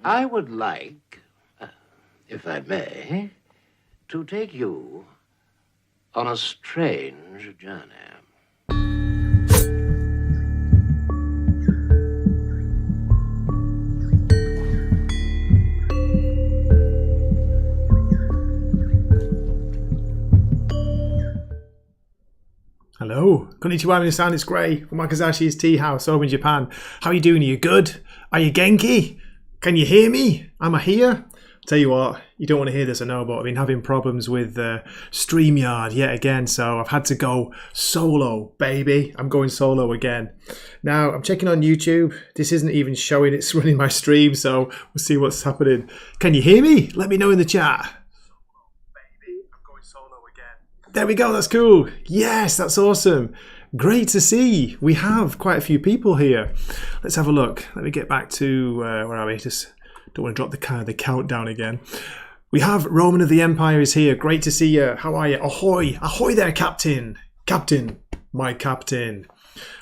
I would like, if I may, to take you on a strange journey. Hello, konnichiwa minasan, it's Gray from Wakizashi's Teahouse over in Japan. How are you doing? Are you good? Are you genki? Can you hear me? Am I here? Tell you what, you don't want to hear this, I know, but I've been having problems with StreamYard yet again, so I've had to go solo, baby. I'm going solo again. Now, I'm checking on YouTube. This isn't even showing it's running my stream, so we'll see what's happening. Can you hear me? Let me know in the chat. There we go, that's cool. Yes, that's awesome. Great to see. We have quite a few people here. Let's have a look. Let me get back to, where are we? Just don't want to drop the countdown again. We have Roman of the Empire is here. Great to see you. How are you? Ahoy. Ahoy there, Captain. Captain. My Captain.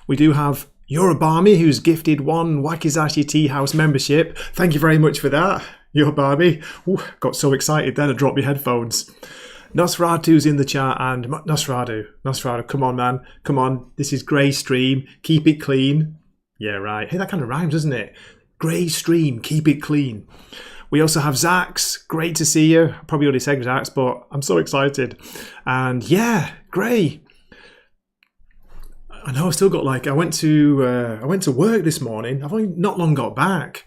We do have Yorobami, who's gifted one Wakizashi Teahouse membership. Thank you very much for that, Yorobami. Ooh, got so excited then I dropped my headphones. Nosferatu's in the chat, and Nosferatu, come on, man. Come on. This is Grey Stream. Keep it clean. Yeah, right. Hey, that kind of rhymes, doesn't it? Grey Stream. Keep it clean. We also have Zax. Great to see you. Probably already said Zax, but I'm so excited. And yeah, Grey. I know I've still got I went to work this morning. I've only not long got back.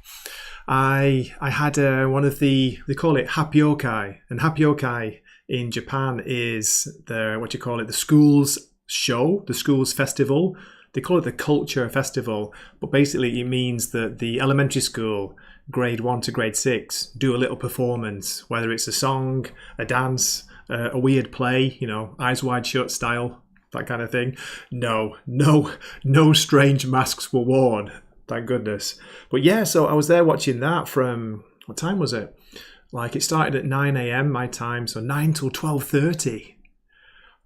I had one of they call it Hapiokai, and Hapiokai in Japan is the school's show, the school's festival. They call it the culture festival, but basically it means that the elementary school, grade 1 to grade 6, do a little performance, whether it's a song, a dance, a weird play, Eyes Wide Shut style, that kind of thing. No strange masks were worn, thank goodness. But yeah, so I was there watching that from, what time was it? It started at 9 a.m. my time, so 9 till 12:30.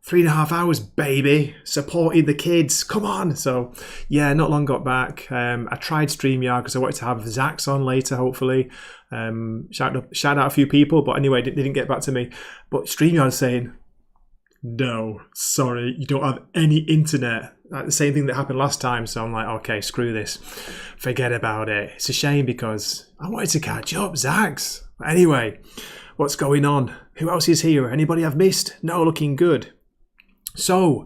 3.5 hours, baby. Supporting the kids. Come on. So, yeah, not long got back. I tried StreamYard because I wanted to have Zax on later, hopefully. Shout out a few people, but anyway, they didn't get back to me. But StreamYard is saying, no, sorry, you don't have any internet. The same thing that happened last time. So I'm like, okay, screw this. Forget about it. It's a shame because I wanted to catch up, Zax. Anyway, what's going on? Who else is here? Anybody I've missed? No, looking good. So,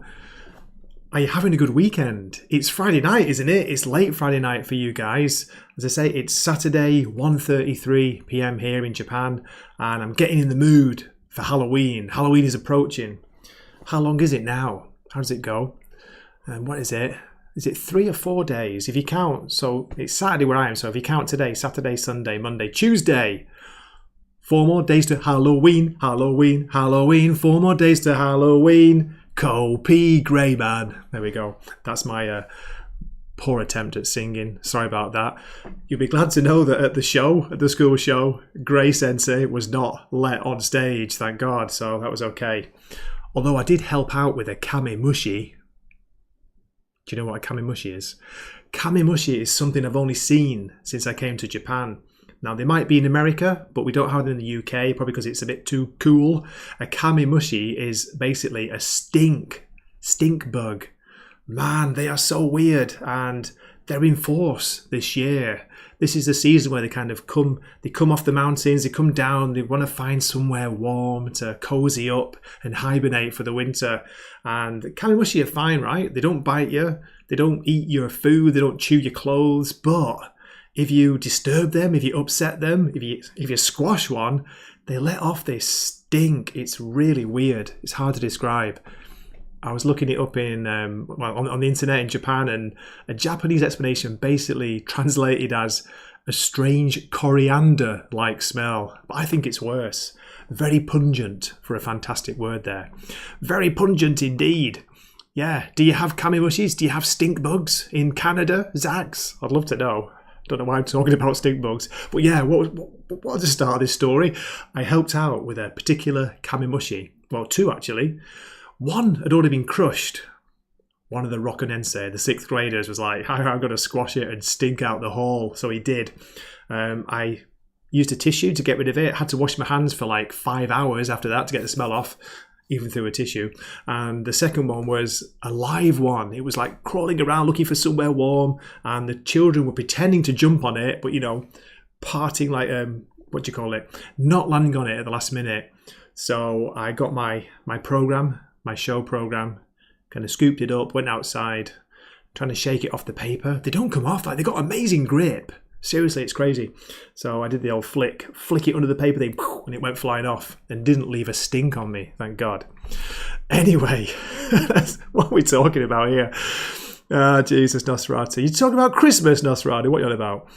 are you having a good weekend? It's Friday night, isn't it? It's late Friday night for you guys. As I say, it's Saturday, 1:33 p.m. here in Japan, and I'm getting in the mood for Halloween. Halloween is approaching. How long is it now? How does it go? And what is it? Is it 3 or 4 days? If you count, so it's Saturday where I am, so if you count today, Saturday, Sunday, Monday, Tuesday, 4 more days to Halloween, Halloween, Halloween, 4 more days to Halloween. Kopi Grey Man. There we go. That's my poor attempt at singing. Sorry about that. You'll be glad to know that at the school show, Grey Sensei was not let on stage, thank God. So that was okay. Although I did help out with a kamemushi. Do you know what a kamemushi is? Kamemushi is something I've only seen since I came to Japan. Now, they might be in America, but we don't have them in the UK, probably because it's a bit too cool. A kamemushi is basically a stink bug. Man, they are so weird, and they're in force this year. This is the season where they come off the mountains, they come down, they want to find somewhere warm to cozy up and hibernate for the winter. And kamemushi are fine, right? They don't bite you, they don't eat your food, they don't chew your clothes, but if you disturb them, if you upset them, if you squash one, they let off this stink. It's really weird. It's hard to describe. I was looking it up on the internet in Japan, and a Japanese explanation basically translated as a strange coriander-like smell. But I think it's worse. Very pungent, for a fantastic word there. Very pungent indeed. Yeah. Do you have kamemushis? Do you have stink bugs in Canada, Zax? I'd love to know. Don't know why I'm talking about stink bugs. But yeah, what was the start of this story? I helped out with a particular kamemushi. Well, 2 actually. One had already been crushed. One of the Rokonensei, the 6th graders, was like, I'm going to squash it and stink out the hall. So he did. I Used a tissue to get rid of it. Had to wash my hands for like 5 hours after that to get the smell off, even through a tissue. And the second one was a live one. It was like crawling around looking for somewhere warm, and the children were pretending to jump on it, but parting like what do you call it? Not landing on it at the last minute. So I got my show program, kind of scooped it up, went outside, trying to shake it off the paper. They don't come off. Like, they got amazing grip. Seriously, it's crazy. So I did the old flick it under the paper thing, and it went flying off and didn't leave a stink on me, thank God. Anyway, what are we talking about here? Jesus, Nosferatu. You talking about Christmas, Nosferatu? What are you on about?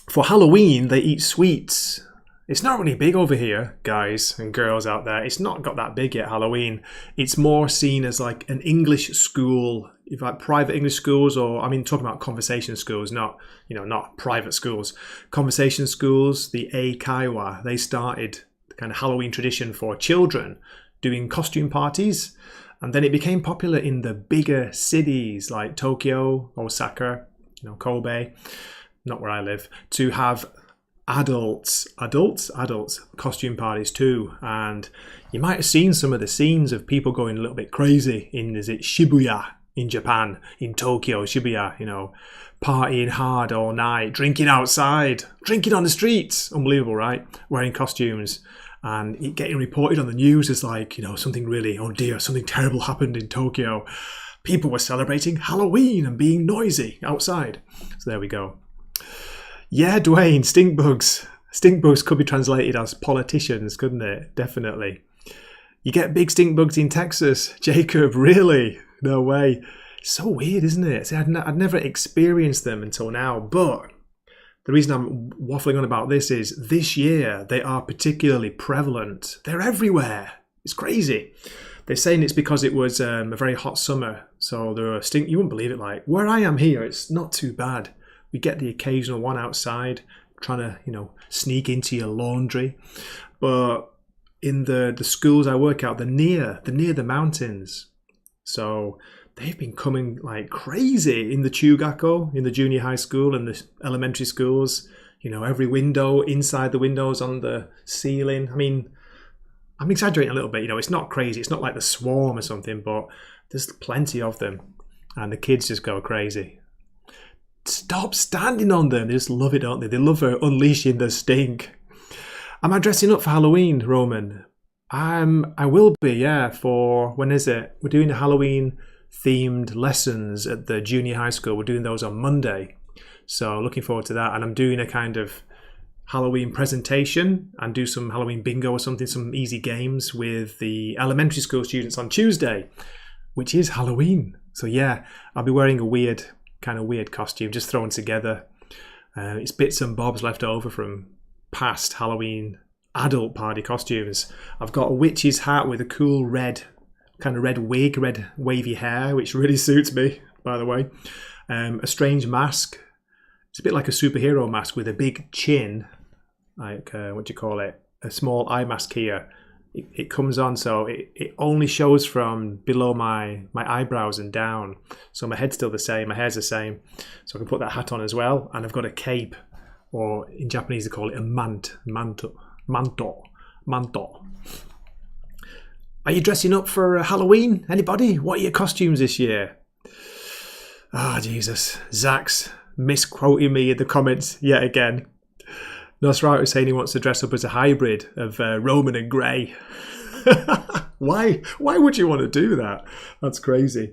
For Halloween, they eat sweets. It's not really big over here, guys and girls out there. It's not got that big yet, Halloween. It's more seen as like an English school, if like private English schools, or talking about conversation schools, not private schools. Conversation schools, the Eikaiwa, they started the kind of Halloween tradition for children doing costume parties. And then it became popular in the bigger cities like Tokyo, Osaka, Kobe, not where I live, to have adults costume parties too. And you might have seen some of the scenes of people going a little bit crazy in, is it Shibuya in Japan, in Tokyo, Shibuya, partying hard all night, drinking outside, drinking on the streets, unbelievable, right? Wearing costumes, and it getting reported on the news as like, something really, oh dear, something terrible happened in Tokyo. People were celebrating Halloween and being noisy outside. So there we go. Yeah, Dwayne, stink bugs. Stink bugs could be translated as politicians, couldn't it? Definitely. You get big stink bugs in Texas. Jacob, really? No way. So weird, isn't it? See, I'd never experienced them until now. But the reason I'm waffling on about this is this year they are particularly prevalent. They're everywhere. It's crazy. They're saying it's because it was a very hot summer. So there are you wouldn't believe it. Like where I am here, it's not too bad. We get the occasional one outside trying to, sneak into your laundry. But in the schools I work out, they're near the mountains. So they've been coming like crazy in the Chugako, in the junior high school and the elementary schools. Every window, inside the windows, on the ceiling. I'm exaggerating a little bit. It's not crazy. It's not like the swarm or something, but there's plenty of them. And the kids just go crazy. Stop standing on them. They just love it, don't they? They love unleashing the stink. Am I dressing up for Halloween, Roman? I will be, yeah, for, when is it? We're doing the Halloween themed lessons at the junior high school. We're doing those on Monday. So looking forward to that. And I'm doing a kind of Halloween presentation and do some Halloween bingo or something, some easy games with the elementary school students on Tuesday, which is Halloween. So yeah, I'll be wearing a weird costume, just thrown together. It's bits and bobs left over from past Halloween adult party costumes. I've got a witch's hat with a cool red wig, red wavy hair, which really suits me, by the way. A strange mask. It's a bit like a superhero mask with a big chin, like a small eye mask here. It comes on, so it only shows from below my eyebrows and down. So my head's still the same, my hair's the same. So I can put that hat on as well. And I've got a cape, or in Japanese they call it a manto. Are you dressing up for Halloween? Anybody? What are your costumes this year? Jesus. Zach's misquoting me in the comments yet again. Nosferatu saying he wants to dress up as a hybrid of Roman and Grey. Why would you want to do that? That's crazy.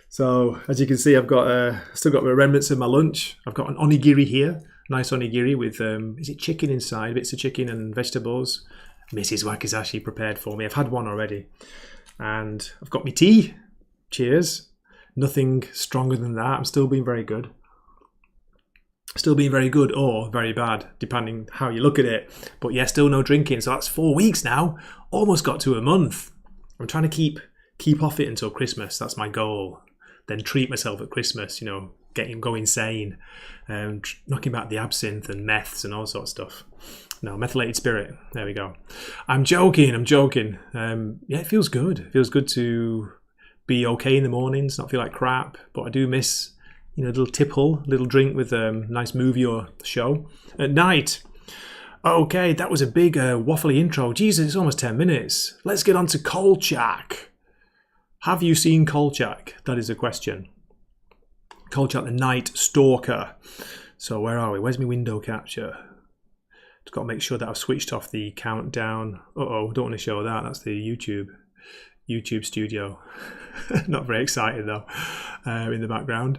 So as you can see, I've got still got the remnants of my lunch. I've got an onigiri here, nice onigiri with is it chicken inside, bits of chicken and vegetables. Mrs. Wakizashi prepared for me. I've had one already, and I've got my tea. Cheers. Nothing stronger than that. I'm still being very good. Still being very good or very bad, depending how you look at it. But yeah, still no drinking. So that's 4 weeks now. Almost got to a month. I'm trying to keep off it until Christmas. That's my goal. Then treat myself at Christmas, go insane. Knocking back the absinthe and meths and all sorts of stuff. No, methylated spirit. There we go. I'm joking. Yeah, it feels good. It feels good to be okay in the mornings, not feel like crap. But I do miss a little tipple, a little drink with a nice movie or show at night. Okay, that was a big waffly intro. Jesus, it's almost 10 minutes. Let's get on to Kolchak. Have you seen Kolchak? That is a question. Kolchak the Night Stalker. So where are we? Where's my window capture? Just got to make sure that I've switched off the countdown. Uh-oh, don't want to show that. That's the YouTube studio. Not very exciting though, in the background.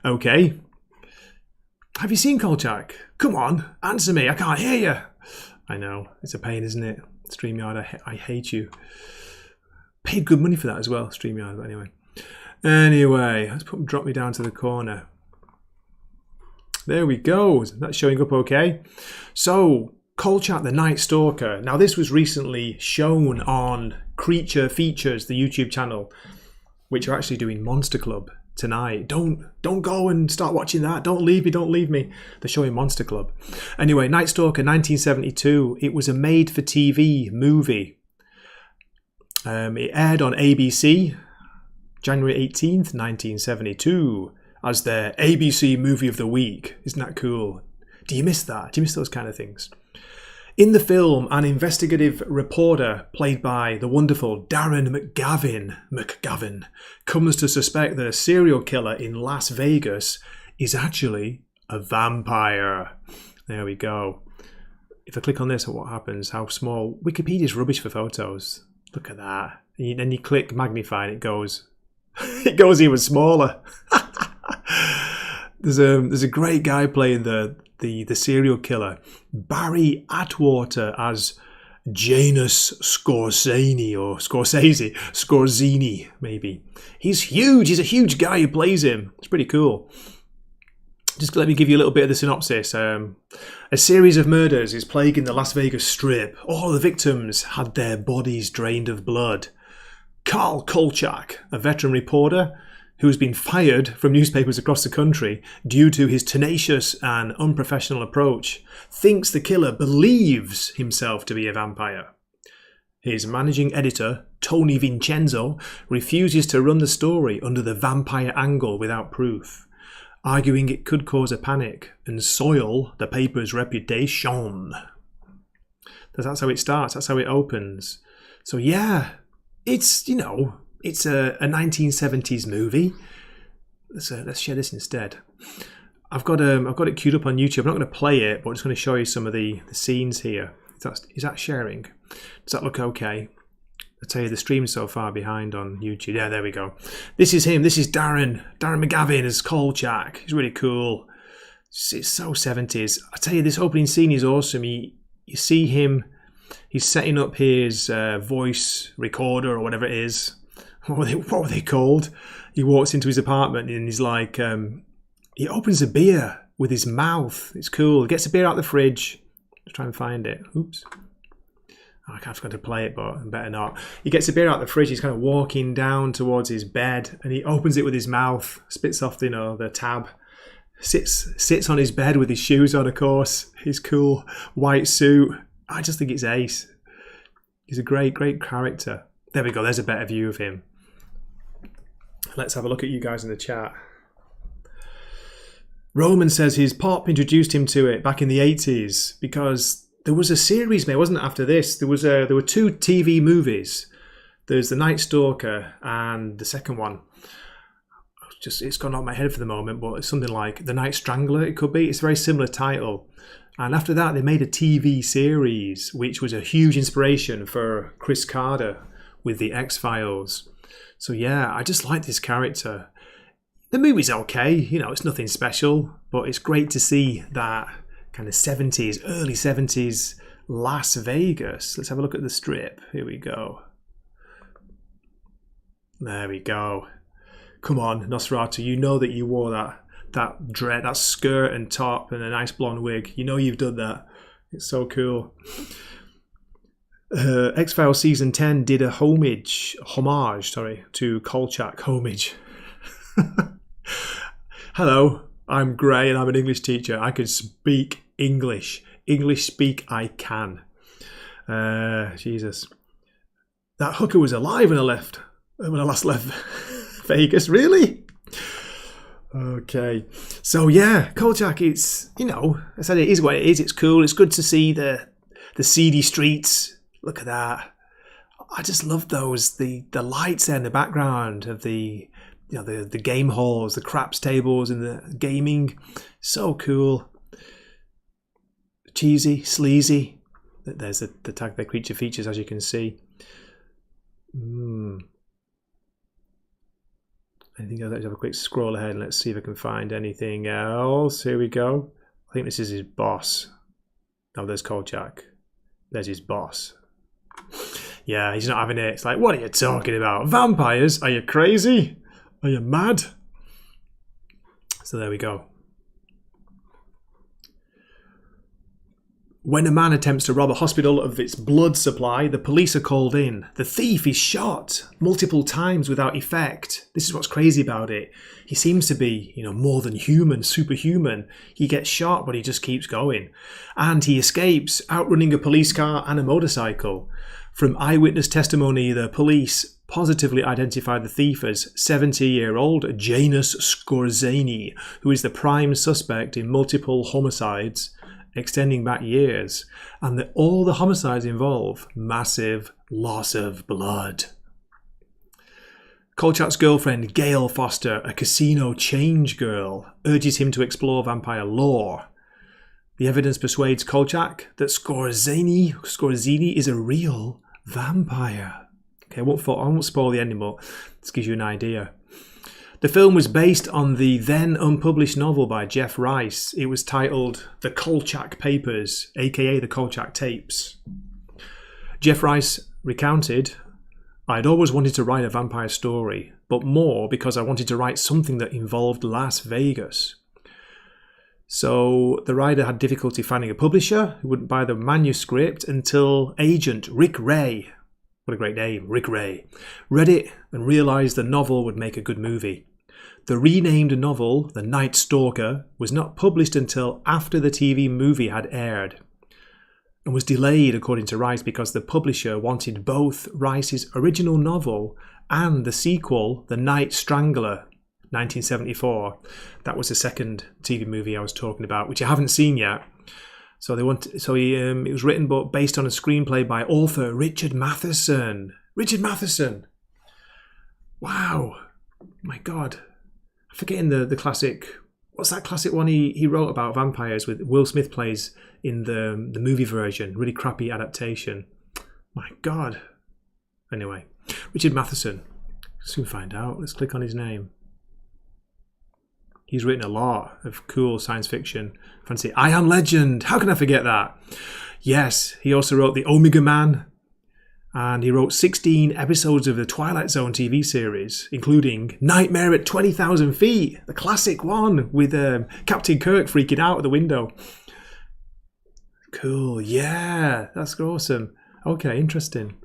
Okay. Have you seen Kolchak? Come on, answer me. I can't hear you. I know. It's a pain, isn't it? StreamYard, I hate you. Paid good money for that as well, StreamYard, but anyway. Anyway, let's drop me down to the corner. There we go. That's showing up okay. So, Kolchak the Night Stalker. Now, this was recently shown on Creature Features, the YouTube channel, which are actually doing Monster Club tonight. Don't go and start watching that. Don't leave me. They're showing Monster Club. Anyway, Night Stalker 1972. It was a made-for-TV movie. It aired on ABC January 18th, 1972 as their ABC Movie of the Week. Isn't that cool? Do you miss that? Do you miss those kind of things? In the film, an investigative reporter, played by the wonderful Darren McGavin, comes to suspect that a serial killer in Las Vegas is actually a vampire. There we go. If I click on this, what happens? How small? Wikipedia's rubbish for photos. Look at that. And then you click magnify and it goes even smaller. There's a great guy playing the serial killer, Barry Atwater, as Janus Scorzini, maybe. He's huge. He's a huge guy who plays him. It's pretty cool. Just let me give you a little bit of the synopsis. A series of murders is plaguing the Las Vegas Strip. All the victims had their bodies drained of blood. Carl Kolchak, a veteran reporter who has been fired from newspapers across the country due to his tenacious and unprofessional approach, thinks the killer believes himself to be a vampire. His managing editor, Tony Vincenzo, refuses to run the story under the vampire angle without proof, arguing it could cause a panic and soil the paper's reputation. That's how it starts. That's how it opens. So yeah, it's a 1970s movie. Let's share this instead. I've got it queued up on YouTube. I'm not going to play it, but I'm just going to show you some of the scenes here. Is that sharing? Does that look okay? I'll tell you, the stream's so far behind on YouTube. Yeah, there we go. This is him. This is Darren McGavin as Kolchak. He's really cool. It's so 70s. I tell you, this opening scene is awesome. You see him. He's setting up his voice recorder or whatever it is. What were they called? He walks into his apartment and he's like, he opens a beer with his mouth. It's cool. He gets a beer out of the fridge. Let's try and find it. Oops. I can't forget to play it, but I better not. He gets a beer out of the fridge. He's kind of walking down towards his bed and he opens it with his mouth, spits off, the tab, sits on his bed with his shoes on, of course. His cool white suit. I just think it's ace. He's a great, great character. There we go. There's a better view of him. Let's have a look at you guys in the chat. Roman says his pop introduced him to it back in the 80s because there was a series made, wasn't it, after this? There were two TV movies. There's the Night Stalker and the second one. It's gone out of my head for the moment, but it's something like The Night Strangler, it could be. It's a very similar title. And after that, they made a TV series, which was a huge inspiration for Chris Carter with the X-Files. So yeah, I just like this character. The movie's okay, it's nothing special, but it's great to see that kind of 70s, early 70s Las Vegas. Let's have a look at the strip. Here we go. There we go. Come on, Nosferatu, you know that you wore that skirt and top and a nice blonde wig. You know you've done that. It's so cool. X-Files season 10 did a homage to Kolchak. Homage. Hello, I'm Gray and I'm an English teacher. I can speak English. English speak I can. Jesus. That hooker was alive when I last left Vegas. Really? Okay. So yeah, Kolchak, it's, I said it is what it is. It's cool. It's good to see the seedy streets. Look at that. I just love those, the lights there in the background of the game halls, the craps tables and the gaming. So cool. Cheesy, sleazy. There's the tag, the creature features, as you can see. I think I'll have a quick scroll ahead and let's see if I can find anything else. Here we go. I think this is his boss. Oh, there's Kolchak. There's his boss. Yeah, he's not having it. It's like, what are you talking about? Vampires? Are you crazy? Are you mad? So there we go. When a man attempts to rob a hospital of its blood supply, the police are called in. The thief is shot multiple times without effect. This is what's crazy about it. He seems to be, more than human, superhuman. He gets shot, but he just keeps going. And he escapes, outrunning a police car and a motorcycle. From eyewitness testimony, the police positively identified the thief as 70-year-old Janus Skorzeny, who is the prime suspect in multiple homicides extending back years, and that all the homicides involve massive loss of blood. Kolchak's girlfriend, Gail Foster, a casino change girl, urges him to explore vampire lore. The evidence persuades Kolchak that Skorzeny is a real vampire. Okay, I won't spoil the ending, but this gives you an idea. The film was based on the then unpublished novel by Jeff Rice. It was titled The Kolchak Papers, aka The Kolchak Tapes. Jeff Rice recounted, "I'd always wanted to write a vampire story, but more because I wanted to write something that involved Las Vegas." So the writer had difficulty finding a publisher who wouldn't buy the manuscript until agent Rick Ray, what a great name, Rick Ray, read it and realised the novel would make a good movie. The renamed novel, The Night Stalker, was not published until after the TV movie had aired and was delayed, according to Rice, because the publisher wanted both Rice's original novel and the sequel, The Night Strangler, 1974. That was the second TV movie I was talking about, which I haven't seen yet. It was written but based on a screenplay by author Richard Matheson. Richard Matheson! Wow! My God. I'm forgetting the classic... What's that classic one he wrote about vampires with Will Smith plays in the movie version? Really crappy adaptation. My God. Anyway, Richard Matheson. Soon find out. Let's click on his name. He's written a lot of cool science fiction. Fancy I Am Legend. How can I forget that? Yes, he also wrote The Omega Man. And he wrote 16 episodes of the Twilight Zone TV series, including Nightmare at 20,000 Feet, the classic one with Captain Kirk freaking out of the window. Cool. Yeah, that's awesome. Okay, interesting.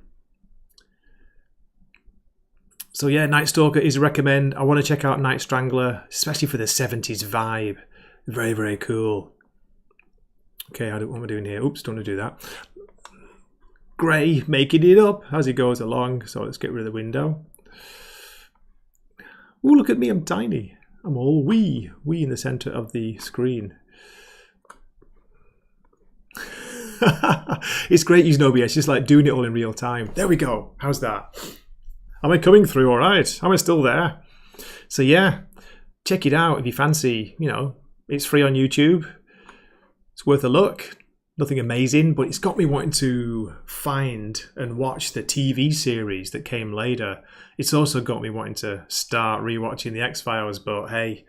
So yeah, Night Stalker is a recommend. I want to check out Night Strangler, especially for the 70s vibe. Very, very cool. Okay, what am I doing here? Oops, don't want to do that. Gray making it up as he goes along. So let's get rid of the window. Oh, look at me, I'm tiny. I'm all wee in the center of the screen. It's great using OBS, just like doing it all in real time. There we go. How's that? Am I coming through all right? Am I still there? So yeah, check it out if you fancy. It's free on YouTube. It's worth a look. Nothing amazing, but it's got me wanting to find and watch the TV series that came later. It's also got me wanting to start rewatching the X-Files, but hey,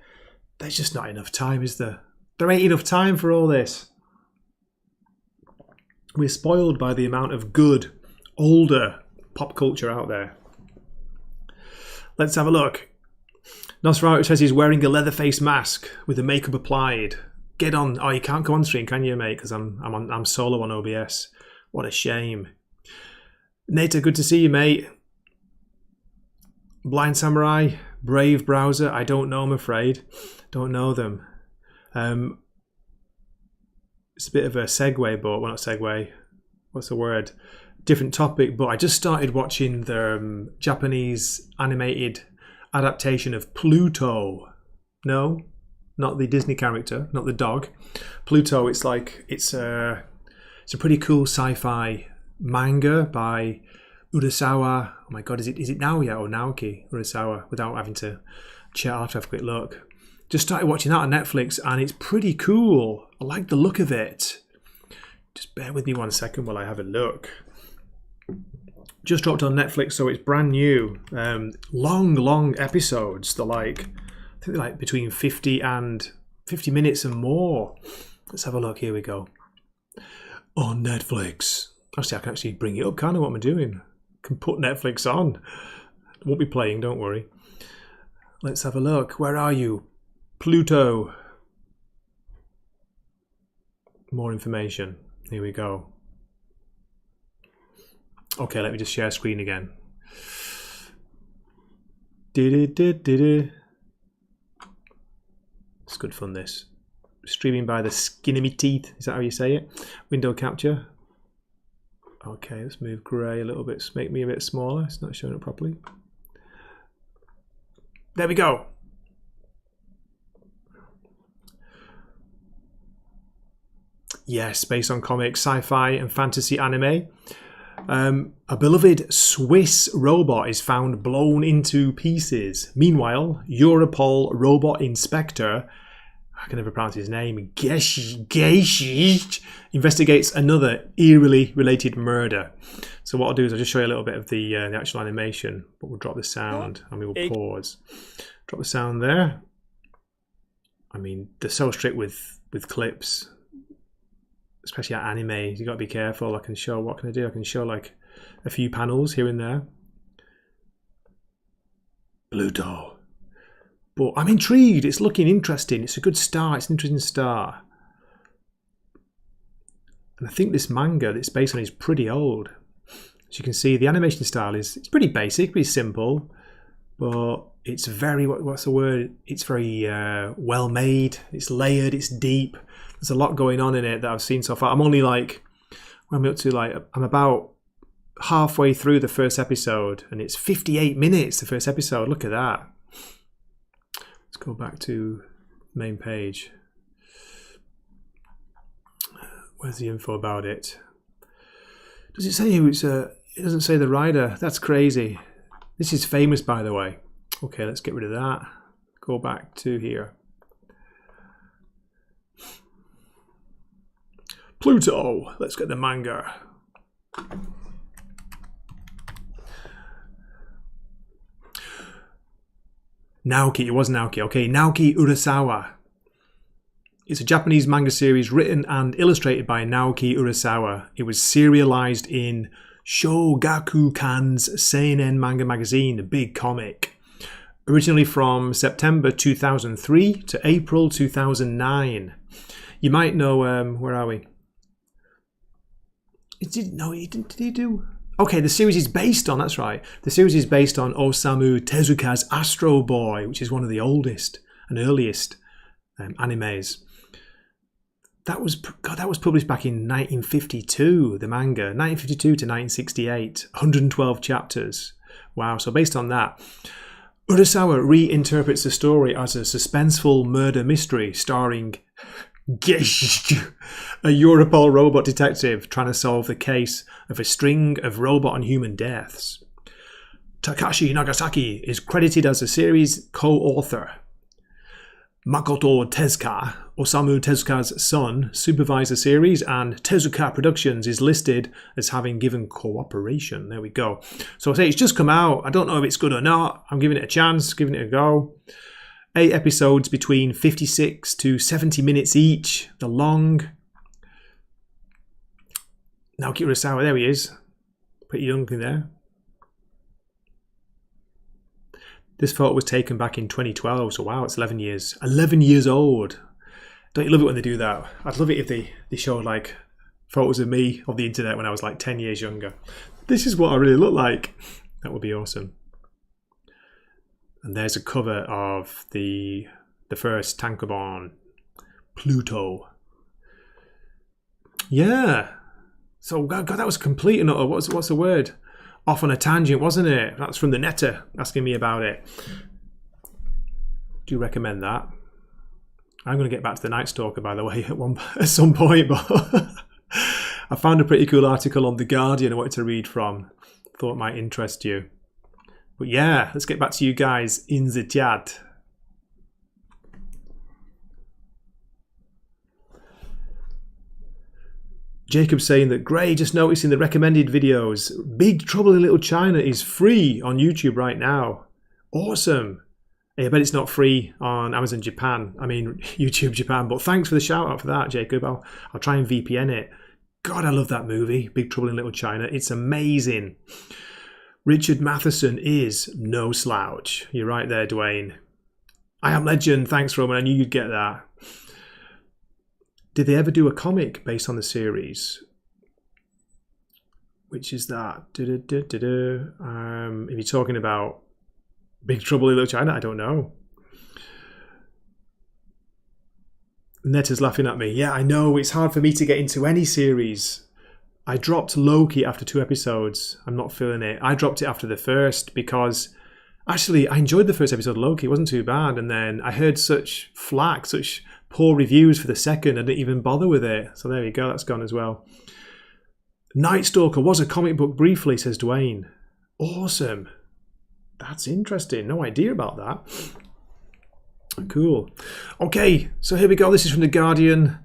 there's just not enough time, is there? There ain't enough time for all this. We're spoiled by the amount of good, older pop culture out there. Let's have a look. Nosferatu says he's wearing a leather face mask with the makeup applied. Get on. Oh, you can't come on stream, can you, mate? Because I'm solo on OBS. What a shame. Nata, good to see you, mate. Blind Samurai, Brave Browser. I don't know, I'm afraid. Don't know them. It's a bit of a segue, but well, not segue. What's the word? Different topic. But I just started watching the Japanese animated adaptation of Pluto No, not the Disney character, not the dog. Pluto. It's a pretty cool sci-fi manga by Urasawa. Oh my god, is it Naoya or Naoki Urasawa? Without having to check, I'll have to have a quick look. Just started watching that on Netflix, and it's pretty cool. I like the look of it. Just bear with me 1 second while I have a look. Just dropped on Netflix, so it's brand new. Long episodes. I think they're like between 50 minutes and more. Let's have a look. Here we go. On Netflix. Actually, I can actually bring it up. Kind of what am I doing? I can put Netflix on. It won't be playing, don't worry. Let's have a look. Where are you? Pluto. More information. Here we go. Okay, let me just share screen again. It's good fun, this. Streaming by the skin of my teeth. Is that how you say it? Window capture. Okay, let's move grey a little bit. Make me a bit smaller. It's not showing up properly. There we go. Yes, based on comics, sci-fi and fantasy anime. A beloved Swiss robot is found blown into pieces. Meanwhile, Europol robot inspector, I can never pronounce his name, Gesh, investigates another eerily related murder. So what I'll do is I'll just show you a little bit of the actual animation, but we'll drop the sound and we will pause. Drop the sound there. I mean, they're so strict with clips. Especially at anime, you got to be careful. What can I do? I can show like a few panels here and there. Pluto. But I'm intrigued. It's looking interesting. It's a good start. It's an interesting start. And I think this manga that's based on is pretty old. As you can see, the animation style it's pretty basic, pretty simple. But it's very, what's the word? It's very well made. It's layered. It's deep. There's a lot going on in it that I've seen so far. I'm only I'm about halfway through the first episode, and it's 58 minutes, the first episode. Look at that. Let's go back to main page. Where's the info about it? Does it say who it's it doesn't say the writer. That's crazy. This is famous, by the way. Okay, let's get rid of that. Go back to here. Pluto. Let's get the manga. Naoki. It was Naoki. Okay, Naoki Urasawa. It's a Japanese manga series written and illustrated by Naoki Urasawa. It was serialized in Shogakukan's Seinen manga magazine, the big comic. Originally from September 2003 to April 2009. You might know, where are we? Did he do? Okay, the series is based on, that's right. The series is based on Osamu Tezuka's Astro Boy, which is one of the oldest and earliest animes. That was published back in 1952, the manga. 1952 to 1968, 112 chapters. Wow, so based on that, Urasawa reinterprets the story as a suspenseful murder mystery starring Gesh, a Europol robot detective trying to solve the case of a string of robot and human deaths. Takashi Nagasaki is credited as a series co-author. Makoto Tezuka, Osamu Tezuka's son, supervised the series, and Tezuka Productions is listed as having given cooperation. There we go. So I say it's just come out. I don't know if it's good or not. I'm giving it a chance, giving it a go. 8 episodes between 56 to 70 minutes each. The long. Naoki Urasawa, there he is. Pretty young there. This photo was taken back in 2012, so wow, it's 11 years. 11 years old. Don't you love it when they do that? I'd love it if they showed like photos of me of the internet when I was like 10 years younger. This is what I really look like. That would be awesome. And there's a cover of the first tankobon, Pluto. Yeah. So God, that was complete and utter. What's the word? Off on a tangent, wasn't it? That's from the netter asking me about it. Do recommend that. I'm going to get back to the Night Stalker, by the way, at some point, but I found a pretty cool article on The Guardian I wanted to read from. Thought it might interest you. But yeah, let's get back to you guys in the chat. Jacob saying that, Gray, just noticing the recommended videos. Big Trouble in Little China is free on YouTube right now. Awesome. Yeah, I bet it's not free on Amazon Japan. I mean, YouTube Japan. But thanks for the shout out for that, Jacob. I'll try and VPN it. God, I love that movie, Big Trouble in Little China. It's amazing. Richard Matheson is no slouch. You're right there, Dwayne. I Am Legend. Thanks, Roman. I knew you'd get that. Did they ever do a comic based on the series? Which is that? If you're talking about Big Trouble in Little China, I don't know. Netta's laughing at me. Yeah, I know. It's hard for me to get into any series. I dropped Loki after 2 episodes. I'm not feeling it. I dropped it after the first because actually I enjoyed the first episode of Loki. It wasn't too bad. And then I heard such flack, such poor reviews for the second. I didn't even bother with it. So there you go. That's gone as well. Night Stalker was a comic book briefly, says Dwayne. Awesome. That's interesting. No idea about that. Cool. Okay, so here we go. This is from The Guardian.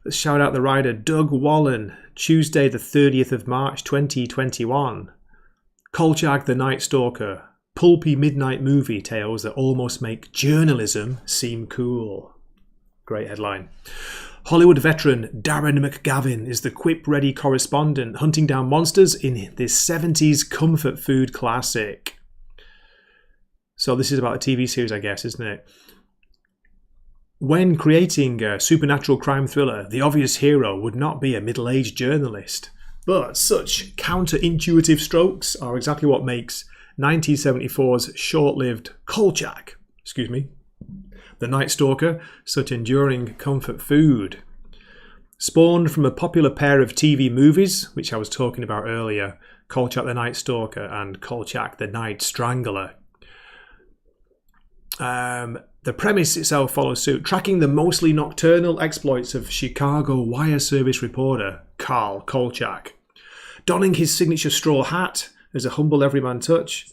Let's shout out the writer Doug Wallen. Tuesday the 30th of March 2021. Kolchak the Night Stalker. Pulpy midnight movie tales that almost make journalism seem cool. Great headline. Hollywood veteran Darren McGavin is the quip-ready correspondent hunting down monsters in this 70s comfort food classic. So this is about a TV series, I guess, isn't it? When creating a supernatural crime thriller, the obvious hero would not be a middle-aged journalist. But such counterintuitive strokes are exactly what makes 1974's short-lived Kolchak, the Night Stalker, such enduring comfort food. Spawned from a popular pair of TV movies, which I was talking about earlier, Kolchak the Night Stalker and Kolchak the Night Strangler. The premise itself follows suit, tracking the mostly nocturnal exploits of Chicago wire service reporter Carl Kolchak. Donning his signature straw hat as a humble everyman touch,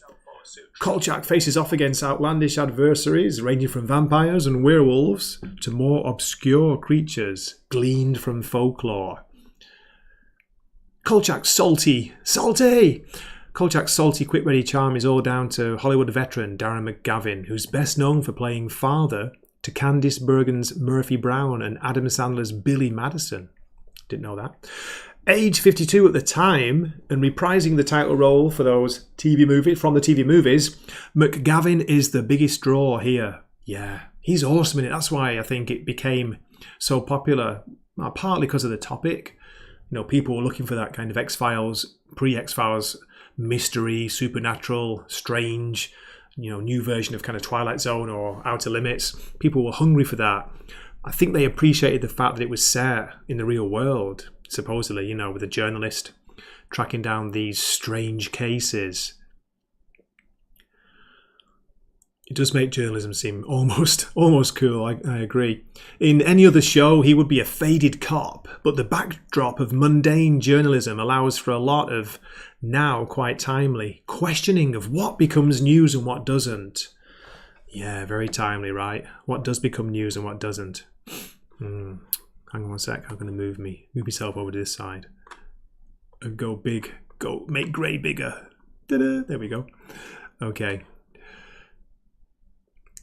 Kolchak faces off against outlandish adversaries ranging from vampires and werewolves to more obscure creatures gleaned from folklore. Kolchak's salty! Kolchak's salty, quick-ready charm is all down to Hollywood veteran Darren McGavin, who's best known for playing father to Candice Bergen's Murphy Brown and Adam Sandler's Billy Madison. Didn't know that. Age 52 at the time, and reprising the title role for those from the TV movies, McGavin is the biggest draw here. Yeah, he's awesome in it. That's why I think it became so popular, partly because of the topic. You know, people were looking for that kind of X-Files, pre-X-Files mystery, supernatural, strange, new version of kind of Twilight Zone or Outer Limits. People were hungry for that. I think they appreciated the fact that it was set in the real world, supposedly, with a journalist tracking down these strange cases. It does make journalism seem almost cool, I agree. In any other show, he would be a faded cop, but the backdrop of mundane journalism allows for a lot of, now quite timely, questioning of what becomes news and what doesn't. Yeah, very timely, right? What does become news and what doesn't? Hang on one sec, I'm going to move myself over to this side. And go big, make grey bigger. Ta-da, there we go. Okay.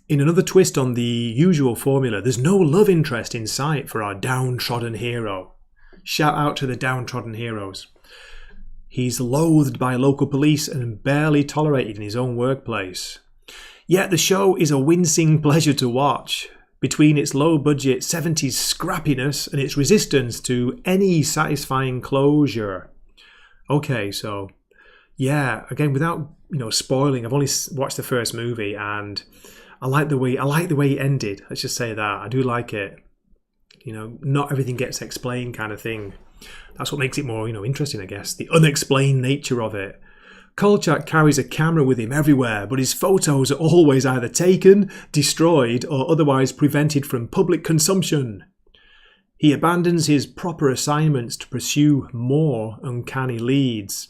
In another twist on the usual formula, there's no love interest in sight for our downtrodden hero. Shout out to the downtrodden heroes. He's loathed by local police and barely tolerated in his own workplace. Yet the show is a wincing pleasure to watch. Between its low-budget 70s scrappiness and its resistance to any satisfying closure. Okay, so yeah, again, without spoiling, I've only watched the first movie and I like the way it ended. Let's just say that I do like it. Not everything gets explained, kind of thing. That's what makes it more interesting, I guess. The unexplained nature of it. Kolchak carries a camera with him everywhere, but his photos are always either taken, destroyed, or otherwise prevented from public consumption. He abandons his proper assignments to pursue more uncanny leads.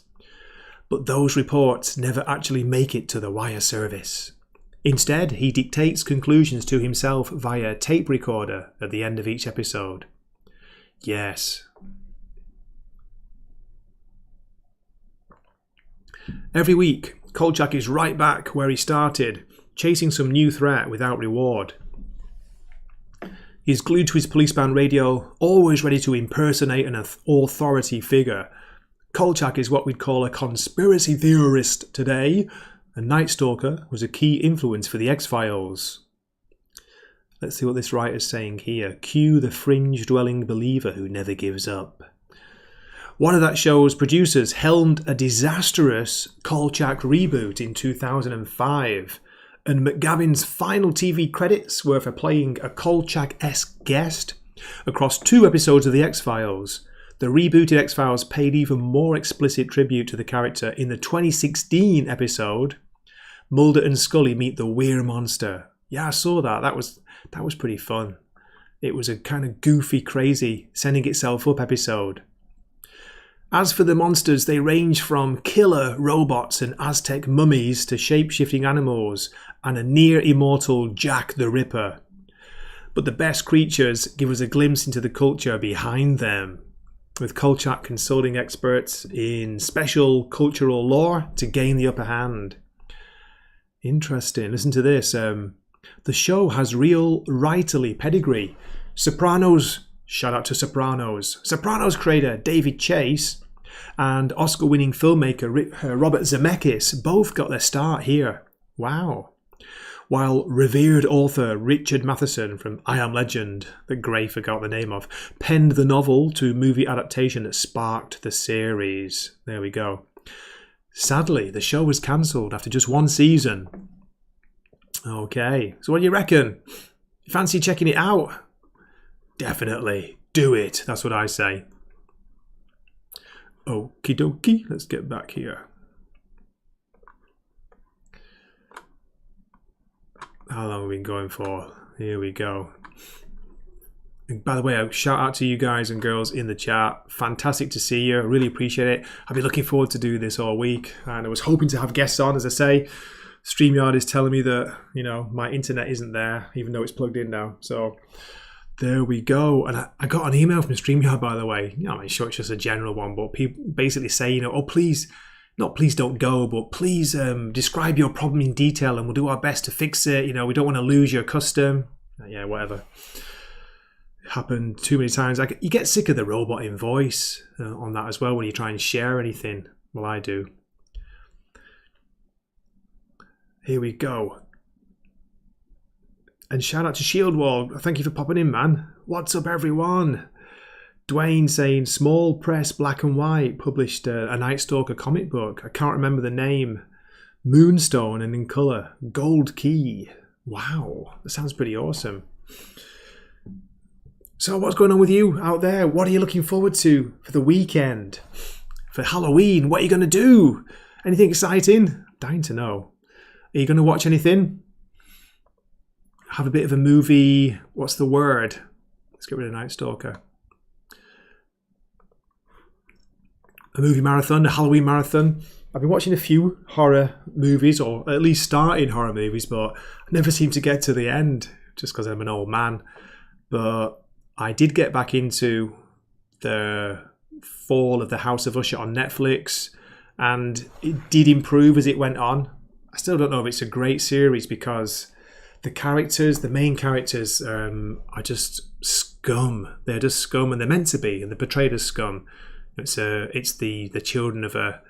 But those reports never actually make it to the wire service. Instead, he dictates conclusions to himself via tape recorder at the end of each episode. Yes. Every week, Kolchak is right back where he started, chasing some new threat without reward. He's glued to his police band radio, always ready to impersonate an authority figure. Kolchak is what we'd call a conspiracy theorist today, and Night Stalker was a key influence for the X-Files. Let's see what this writer's saying here. Cue the fringe-dwelling believer who never gives up. One of that show's producers helmed a disastrous Kolchak reboot in 2005, and McGavin's final TV credits were for playing a Kolchak-esque guest across 2 episodes of The X-Files. The rebooted X-Files paid even more explicit tribute to the character in the 2016 episode, Mulder and Scully Meet the Weir Monster. Yeah, I saw that. That was pretty fun. It was a kind of goofy, crazy, sending itself up episode. As for the monsters, they range from killer robots and Aztec mummies to shape-shifting animals and a near-immortal Jack the Ripper. But the best creatures give us a glimpse into the culture behind them, with Kolchak consulting experts in special cultural lore to gain the upper hand. Interesting. Listen to this. The show has real writerly pedigree. Sopranos, shout out to Sopranos. Sopranos creator David Chase and Oscar-winning filmmaker Robert Zemeckis both got their start here. Wow. While revered author Richard Matheson from I Am Legend, that Gray forgot the name of, penned the novel to movie adaptation that sparked the series. There we go. Sadly, the show was cancelled after just 1 season. Okay, so what do you reckon? Fancy checking it out? Definitely. Do it. That's what I say. Okie dokie. Let's get back here. How long have we been going for? Here we go. And by the way, a shout out to you guys and girls in the chat. Fantastic to see you. I really appreciate it. I've been looking forward to do this all week, and I was hoping to have guests on. As I say, StreamYard is telling me that, my internet isn't there, even though it's plugged in now. So there we go. And I got an email from StreamYard, by the way. I'm sure it's just a general one, but people basically say, please, not please don't go, but please describe your problem in detail and we'll do our best to fix it. We don't want to lose your custom. Yeah, whatever. It happened too many times. You get sick of the robot in voice on that as well when you try and share anything. Well, I do. Here we go. And shout out to Shieldwall. Thank you for popping in, man. What's up, everyone? Dwayne saying Small Press Black and White published a Night Stalker comic book. I can't remember the name. Moonstone and in colour. Gold Key. Wow, that sounds pretty awesome. So what's going on with you out there? What are you looking forward to for the weekend? For Halloween, what are you going to do? Anything exciting? I'm dying to know. Are you going to watch anything? Have a bit of a movie. What's the word? Let's get rid of Night Stalker. A movie marathon, a Halloween marathon. I've been watching a few horror movies, or at least starting horror movies, but I never seem to get to the end just because I'm an old man. But I did get back into the Fall of the House of Usher on Netflix, and it did improve as it went on. I still don't know if it's a great series because the main characters are just scum. They're just scum, and they're meant to be, and they're portrayed as scum. It's the children of a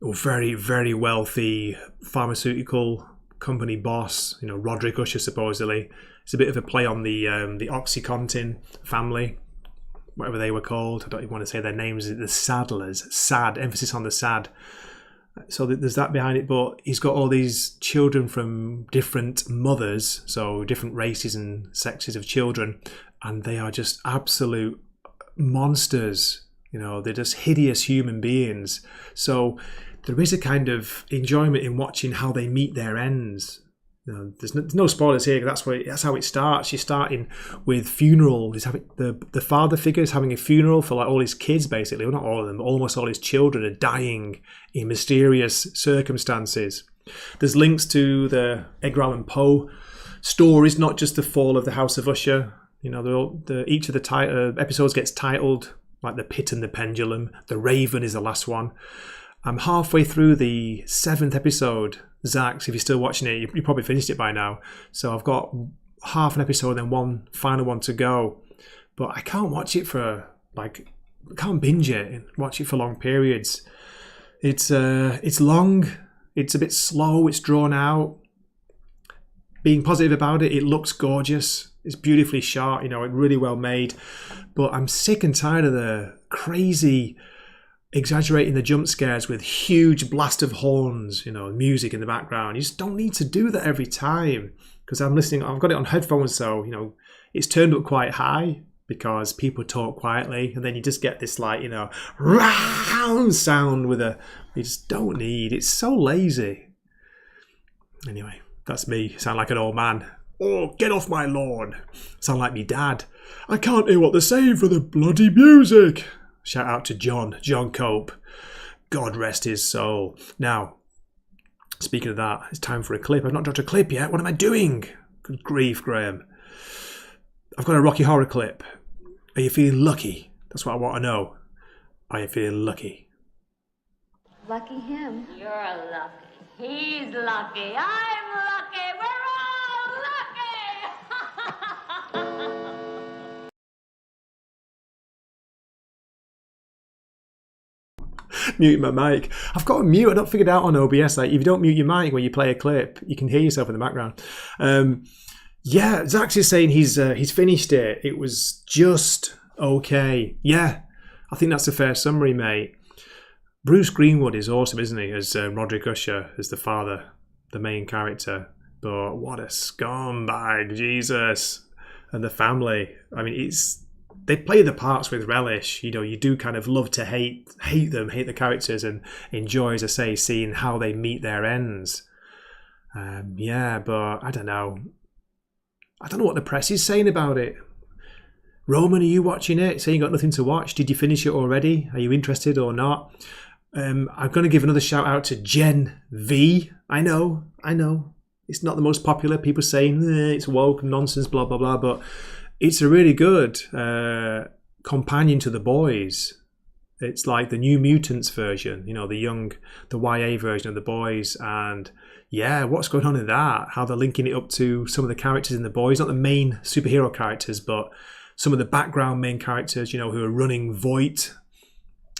very, very wealthy pharmaceutical company boss, Roderick Usher supposedly. It's a bit of a play on the OxyContin family, whatever they were called. I don't even want to say their names. The Sadlers, sad, emphasis on the sad. So there's that behind it, but he's got all these children from different mothers, so different races and sexes of children, and they are just absolute monsters. They're just hideous human beings. So there is a kind of enjoyment in watching how they meet their ends. There's no spoilers here. That's how it starts. You're starting with funeral. He's having the father figure is having a funeral for like all his kids, basically. Well, not all of them, but almost all his children are dying in mysterious circumstances. There's links to the Edgar Allan Poe stories, not just the fall of the House of Usher. Each of the episodes gets titled, like The Pit and the Pendulum. The Raven is the last one. I'm halfway through the 7th episode. Zax, if you're still watching it, you probably finished it by now. So I've got half an episode and then one final one to go. But I can't watch it I can't binge it and watch it for long periods. It's long. It's a bit slow. It's drawn out. Being positive about it, it looks gorgeous. It's beautifully shot. Really well made. But I'm sick and tired of the crazy exaggerating the jump scares with huge blast of horns, music in the background. You just don't need to do that every time, because I'm listening. I've got it on headphones, so it's turned up quite high because people talk quietly, and then you just get this round sound with you just don't need. It's so lazy. Anyway, that's me. Sound like an old man. Oh, get off my lawn. Sound like me dad. I can't hear what they're saying for the bloody music. Shout out to John Cope. God rest his soul. Now, speaking of that, it's time for a clip. I've not dropped a clip yet. What am I doing? Good grief, Graham. I've got a Rocky Horror clip. Are you feeling lucky? That's what I want to know. Are you feeling lucky? Lucky him. You're lucky. He's lucky. I'm lucky. We're all lucky. Muting my mic. I've got a mute. I don't figured out on OBS. Like, if you don't mute your mic when you play a clip, you can hear yourself in the background. Yeah, Zax is saying he's finished it. It was just okay. Yeah, I think that's a fair summary, mate. Bruce Greenwood is awesome, isn't he? As Roderick Usher, as the father, the main character. But what a scumbag, Jesus, and the family. I mean, they play the parts with relish. You do kind of love to hate them, hate the characters, and enjoy, as I say, seeing how they meet their ends. Yeah, but I don't know. I don't know what the press is saying about it. Roman, are you watching it? Saying you got nothing to watch. Did you finish it already? Are you interested or not? I'm going to give another shout out to Gen V. I know. It's not the most popular. People saying it's woke nonsense, blah, blah, blah. But it's a really good companion to The Boys. It's like the New Mutants version, the YA version of The Boys. And yeah, what's going on in that? How they're linking it up to some of the characters in The Boys. Not the main superhero characters, but some of the background main characters, who are running Voight.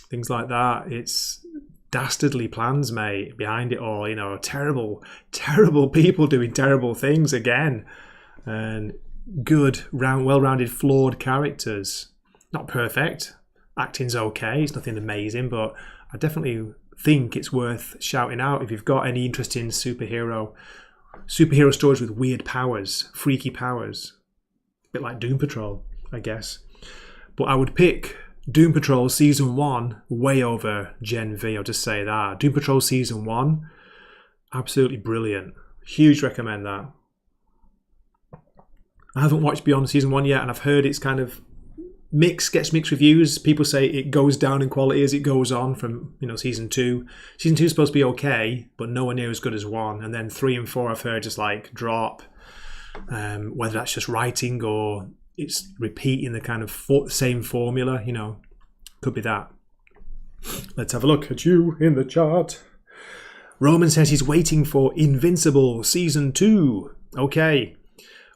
Things like that. It's dastardly plans, mate, behind it all. Terrible, terrible people doing terrible things again. And good, well-rounded, flawed characters. Not perfect. Acting's okay. It's nothing amazing, but I definitely think it's worth shouting out if you've got any interest in superhero stories with weird powers, freaky powers. A bit like Doom Patrol, I guess. But I would pick Doom Patrol Season 1 way over Gen V, I'll just say that. Doom Patrol Season 1, absolutely brilliant. Huge recommend that. I haven't watched Beyond Season 1 yet, and I've heard it's kind of gets mixed reviews. People say it goes down in quality as it goes on from Season 2. Season 2 is supposed to be okay, but nowhere near as good as 1. And then 3 and 4 I've heard just like drop. Whether that's just writing or it's repeating the kind of same formula, could be that. Let's have a look at you in the chart. Roman says he's waiting for Invincible Season 2. Okay.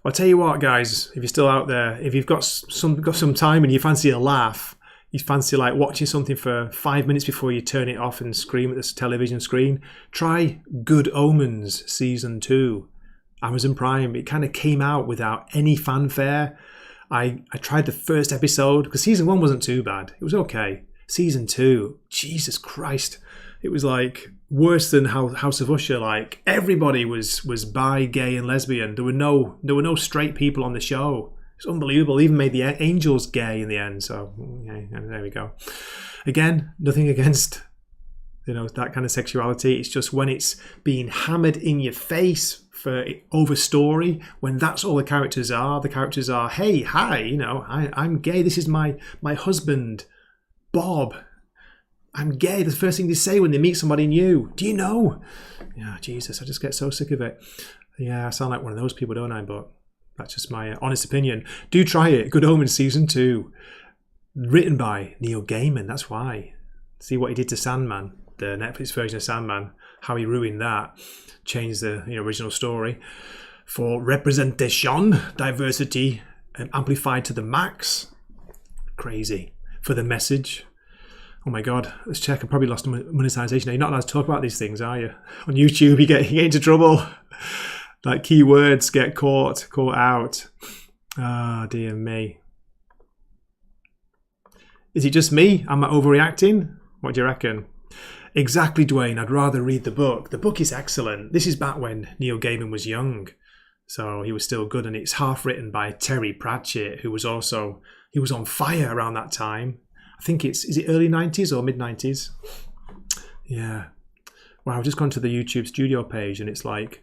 I'll tell you what, guys, if you're still out there, if you've got some time and you fancy a laugh, you fancy like watching something for 5 minutes before you turn it off and scream at this television screen, try Good Omens Season 2. Amazon Prime. It kind of came out without any fanfare. I tried the first episode because Season 1 wasn't too bad. It was okay. Season 2, Jesus Christ. It was like worse than House of Usher. Like everybody was bi, gay, and lesbian. There were no straight people on the show. It's unbelievable. Even made the angels gay in the end. So yeah, there we go. Again, nothing against You know, that kind of sexuality. It's just when it's being hammered in your face for over story, when that's all the characters are. The characters are, hey, hi, you know, I'm gay. This is my husband, Bob. I'm gay. The first thing they say when they meet somebody new. Do you know? Yeah, Jesus, I just get so sick of it. Yeah, I sound like one of those people, don't I? But that's just my honest opinion. Do try it. Good Omens Season 2. Written by Neil Gaiman, that's why. See what he did to Sandman, the Netflix version of Sandman, how he ruined that, changed the original story. For representation, diversity, amplified to the max. Crazy. For the message. Oh my God, let's check. I probably lost monetization. You're not allowed to talk about these things, are you? On YouTube, you get into trouble. Like keywords get caught out. Ah, dear me. Is it just me? Am I overreacting? What do you reckon? Exactly, Dwayne. I'd rather read the book. The book is excellent. This is back when Neil Gaiman was young. So he was still good. And it's half written by Terry Pratchett, who was he was on fire around that time. I think is it early 90s or mid 90s? Yeah. Wow, I've just gone to the YouTube studio page and it's like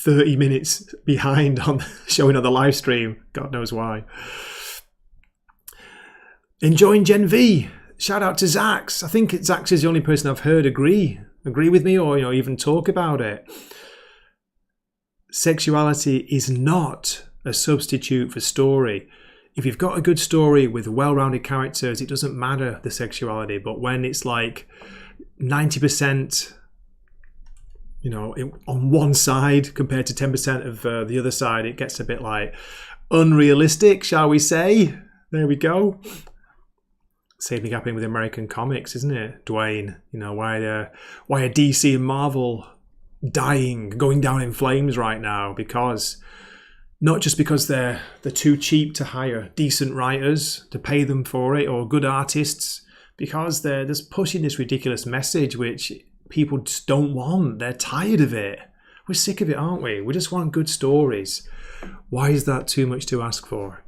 30 minutes behind on showing on the live stream. God knows why. Enjoying Gen V. Shout out to Zax. I think Zax is the only person I've heard agree with me or even talk about it. Sexuality is not a substitute for story. If you've got a good story with well-rounded characters, it doesn't matter the sexuality. But when it's like 90%, on one side compared to 10% of the other side, it gets a bit like unrealistic, shall we say? There we go. Same thing happening with American comics, isn't it, Dwayne? Why are DC and Marvel going down in flames right now? Because not just because they're too cheap to hire decent writers to pay them for it or good artists, because they're just pushing this ridiculous message which people just don't want. They're tired of it. We're sick of it, aren't we? We just want good stories. Why is that too much to ask for?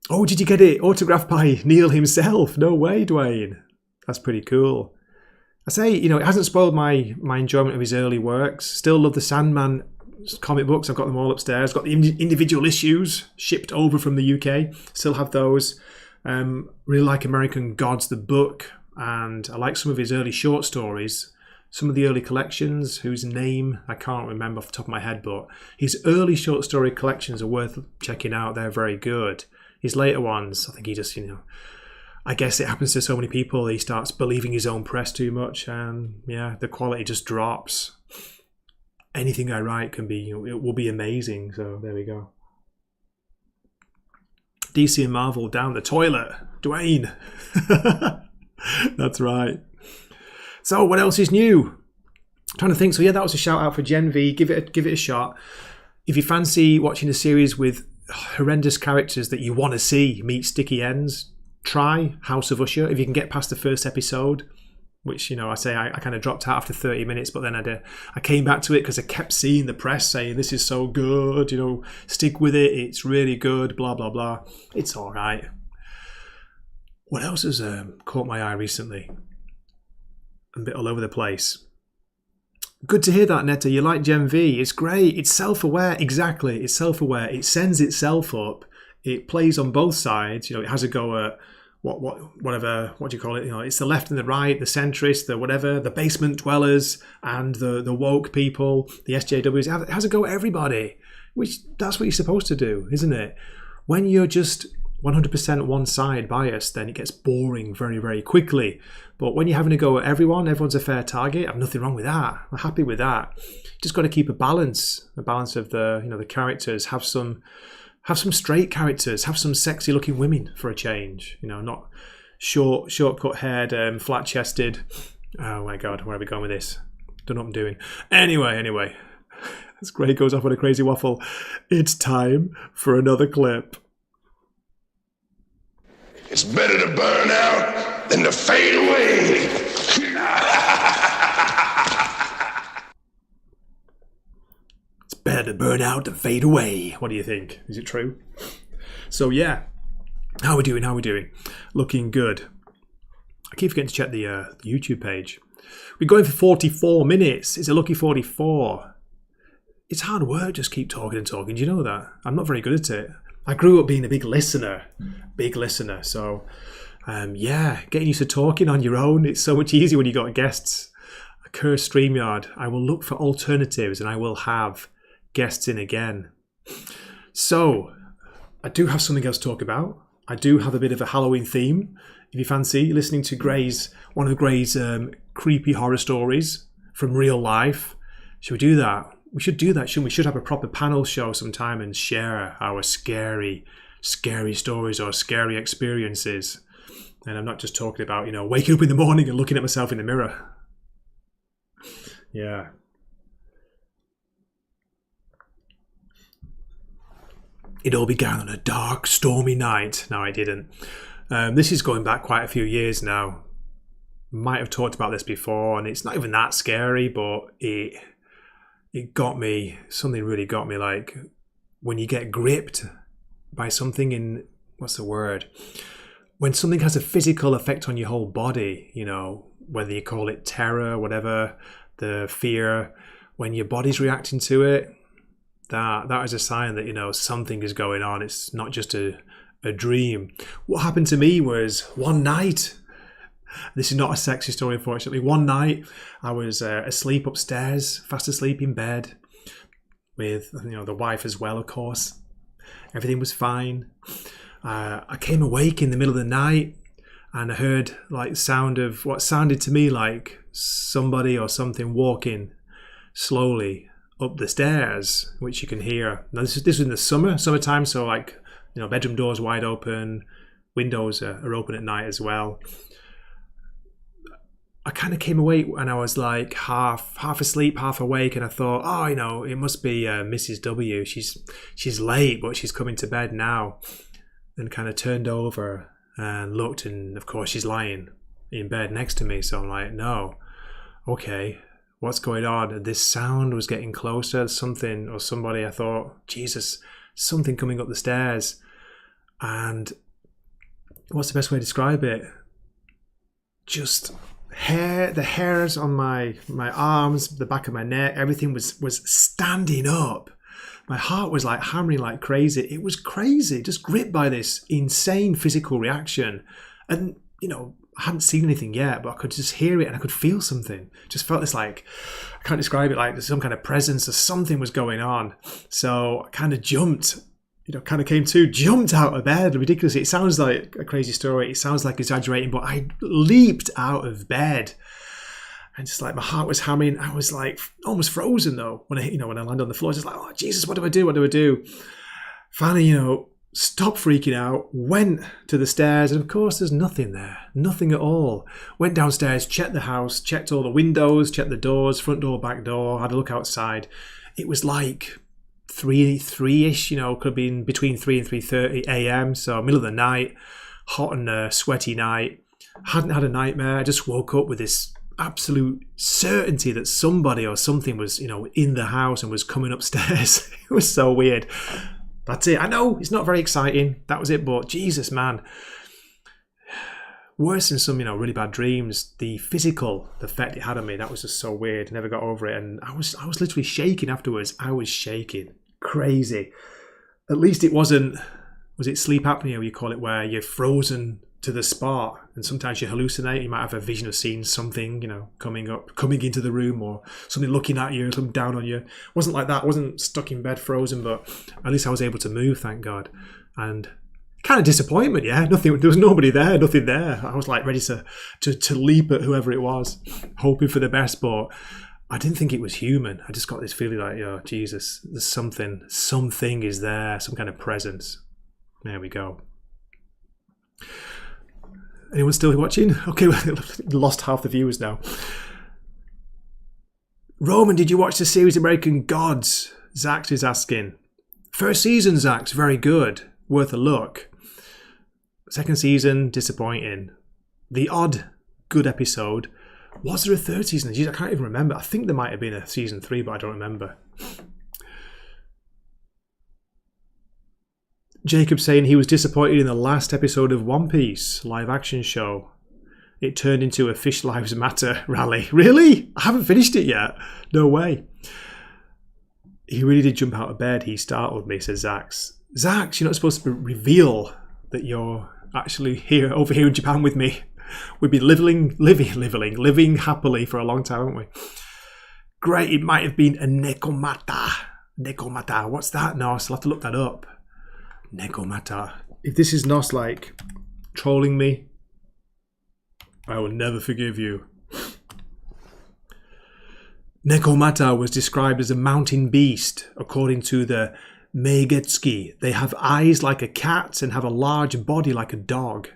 Oh, did you get it autographed by Neil himself? No way, Dwayne. That's pretty cool. I say, it hasn't spoiled my enjoyment of his early works. Still love the Sandman comic books. I've got them all upstairs. Got the individual issues shipped over from the UK. Still have those. Really like American Gods, the book. And I like some of his early short stories. Some of the early collections, whose name I can't remember off the top of my head, but his early short story collections are worth checking out. They're very good. His later ones, I think he just, I guess it happens to so many people. He starts believing his own press too much, and the quality just drops. Anything I write it will be amazing. So there we go. DC and Marvel down the toilet, Dwayne. That's right. So what else is new? I'm trying to think. So that was a shout out for Gen V. Give it a shot. If you fancy watching a series with horrendous characters that you want to see meet sticky ends, try House of Usher. If you can get past the first episode, which I kind of dropped out after 30 minutes, but then I came back to it because I kept seeing the press saying this is so good, stick with it, it's really good, blah blah blah. It's all right. What else has caught my eye recently? I'm a bit all over the place. Good to hear that, Netta. You like Gen V. It's great. It's self-aware. Exactly. It's self-aware. It sends itself up. It plays on both sides. It has a go at whatever, what do you call it? It's the left and the right, the centrists, the whatever, the basement dwellers, and the woke people, the SJWs. It has a go at everybody, which that's what you're supposed to do, isn't it? When you're just 100% one side biased, then it gets boring very, very quickly. But when you're having to go at everyone's a fair target. I have nothing wrong with that. I'm happy with that. Just got to keep a balance of the characters. Have some straight characters. Have some sexy looking women for a change. Not short-cut haired, flat chested. Oh my God, where are we going with this? Don't know what I'm doing. Anyway, as Gray goes off on a crazy waffle, it's time for another clip. It's better to burn out than to fade away. It's better to burn out than fade away. What do you think? Is it true? So yeah, how are we doing? Looking good. I keep forgetting to check the YouTube page. We're going for 44 minutes. It's a lucky 44. It's hard work, just keep talking and talking. Do you know that? I'm not very good at it. I grew up being a big listener. So, getting used to talking on your own. It's so much easier when you got guests. A cursed StreamYard. I will look for alternatives and I will have guests in again. So, I do have something else to talk about. I do have a bit of a Halloween theme. If you fancy listening to one of Gray's creepy horror stories from real life, should we do that? We should do that, shouldn't we? We should have a proper panel show sometime and share our scary stories or scary experiences. And I'm not just talking about, waking up in the morning and looking at myself in the mirror. Yeah. It all began on a dark, stormy night. No, I didn't. This is going back quite a few years now. Might have talked about this before, and it's not even that scary, but it got me. Something really got me. Like when you get gripped by something what's the word? When something has a physical effect on your whole body, whether you call it terror, whatever, the fear, when your body's reacting to it, that is a sign that, something is going on. It's not just a dream. What happened to me was one night, this is not a sexy story, unfortunately. One night I was asleep upstairs, fast asleep in bed with, the wife as well, of course. Everything was fine. I came awake in the middle of the night and I heard like sound of what sounded to me like somebody or something walking slowly up the stairs, which you can hear. Now this was in the summertime, so like, bedroom doors wide open, windows are open at night as well. I kind of came awake and I was like half asleep, half awake, and I thought, it must be Mrs. W. She's late, but she's coming to bed now. And kind of turned over and looked, and of course she's lying in bed next to me. So I'm like, no, okay, what's going on? And this sound was getting closer. Something or somebody. I thought, Jesus, something coming up the stairs. And what's the best way to describe it? Just the hairs on my arms, the back of my neck, everything was standing up. My heart was like hammering like crazy. It was crazy, just gripped by this insane physical reaction. And, I hadn't seen anything yet, but I could just hear it and I could feel something. Just felt this like, I can't describe it, like there's some kind of presence or something was going on. So I kind of jumped, jumped out of bed. Ridiculously. It sounds like a crazy story. It sounds like exaggerating, but I leaped out of bed. And just like my heart was hammering. I was like almost frozen though. When I landed on the floor, just like, oh Jesus, what do I do? What do I do? Finally, stopped freaking out, went to the stairs, and of course there's nothing there. Nothing at all. Went downstairs, checked the house, checked all the windows, checked the doors, front door, back door, had a look outside. It was like 3-ish, could have been between 3 and 3:30 a.m. So middle of the night, hot and sweaty night. Hadn't had a nightmare. I just woke up with this absolute certainty that somebody or something was, in the house and was coming upstairs. It was so weird. That's it. I know it's not very exciting. That was it. But Jesus, man, worse than some, really bad dreams. The physical effect it had on me, that was just so weird. Never got over it. And I was literally shaking afterwards. I was shaking. Crazy. At least it wasn't, was it sleep apnea, you call it, where you're frozen to the spot and sometimes you hallucinate. You might have a vision of seeing something, coming into the room, or something looking at you, something down on you. It wasn't like that. I wasn't stuck in bed frozen, but at least I was able to move, thank God. And kind of disappointment, yeah. Nothing. There was nobody there, nothing there. I was like ready to leap at whoever it was, hoping for the best, but I didn't think it was human. I just got this feeling like, oh Jesus, there's something is there, some kind of presence. There we go. Anyone still watching? Okay, lost half the viewers now. Roman, did you watch the series American Gods? Zach is asking. First season, Zach's very good. Worth a look. Second season, disappointing. The odd good episode. Was there a third season? Jeez, I can't even remember. I think there might have been a season 3, but I don't remember. Jacob saying he was disappointed in the last episode of One Piece live action show. it turned into a Fish Lives Matter rally. Really? I haven't finished it yet. No way. He really did jump out of bed. He startled me, says Zax. Zax, you're not supposed to reveal that you're actually over here in Japan with me. We've been living happily for a long time, haven't we? Great, it might have been a nekomata. Nekomata, what's that, Nos? I'll have to look that up. Nekomata. If this is Nos, like, trolling me, I will never forgive you. Nekomata was described as a mountain beast, according to the Meigetsuki. They have eyes like a cat and have a large body like a dog.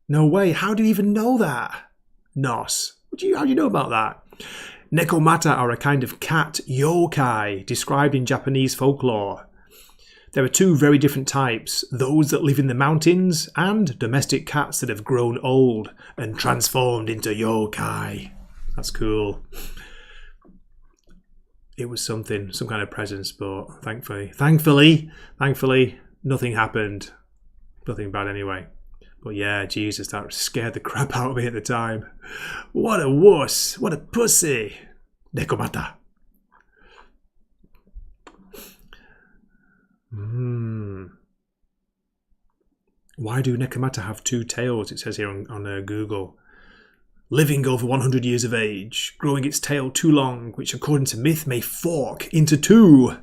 No way, how do you even know that? Nos, how do you know about that? Nekomata are a kind of cat yokai described in Japanese folklore. There are two very different types, those that live in the mountains and domestic cats that have grown old and transformed into yokai. That's cool. It was some kind of presence, but thankfully, nothing happened. Nothing bad anyway. But yeah, Jesus, that scared the crap out of me at the time. What a wuss. What a pussy. Nekomata. Why do Nekomata have two tails? It says here on Google. Living over 100 years of age, growing its tail too long, which according to myth may fork into two.